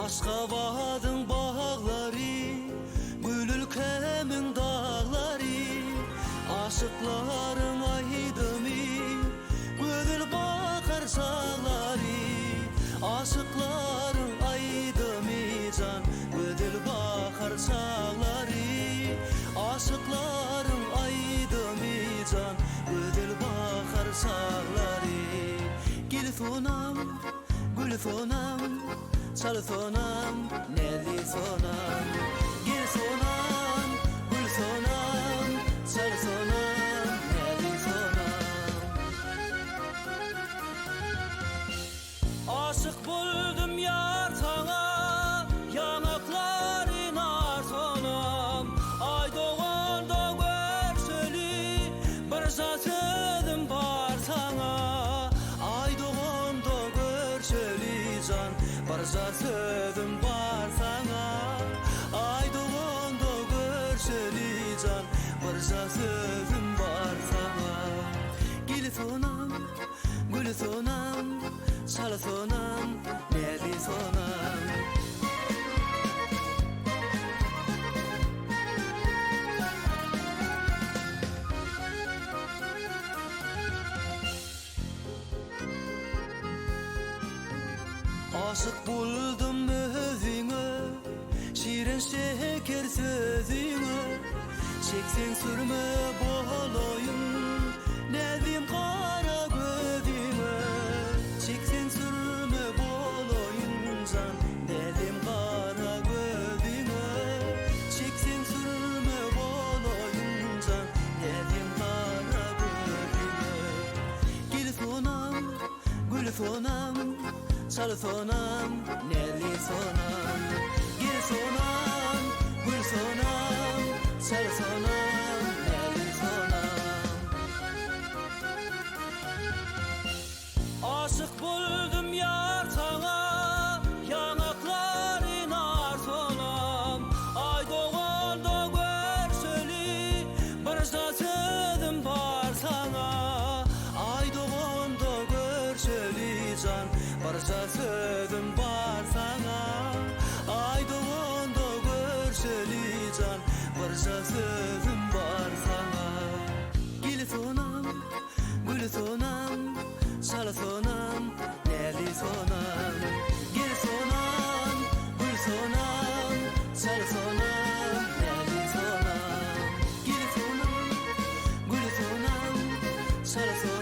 Aşgabat'ın bağları, gül ülkemin dağları, aşıkların aydımı, gödül bakar çağları. Aşıkların aydımı can, gödül bakar çağları. Aşıkların aydımı can, gödül bakar çağları. Gel sonam, gül sonam, çal sonam, neli sonam. Gel sonam, gül sonam, çal sonam, neli sonam. Aşık buldum yar sana, yanakların ar sonam. Ay doğanda görseli, bir zatım var sana. Ay doğanda görseli can, barza sözüm var sana. Ay doğanda görseli can, barza sözüm var sana. Gel sonam, gül sonam, çal sonam, neli sonam. Aşık buldum özüne, şirin şeker sözüne. Çeksen sürme boğulayım, nevim kara gözüne. Çeksen sürme boğulayım can, nevim kara gözüne. Çeksen sürme boğulayım can, nevim kara gözüne. Gel sonam, gül sonam, çal sonam, neli sonam. Gel sonam, gül sonam, çal sonam, neli sonam. Aşık buldum yar sana, yanakların ar sonam. Ay doğanda görseli, bir zatım var sana. Ay doğanda görseli can, barca sözüm var sana. Ay doğanda görseli can, barca sözüm var sana. Gel sonam, gül sonam, çal sonam, neli sonam. Gel sonam, gül sonam, çal sonam, neli sonam. Gel sonam, gül sonam, çal sonam.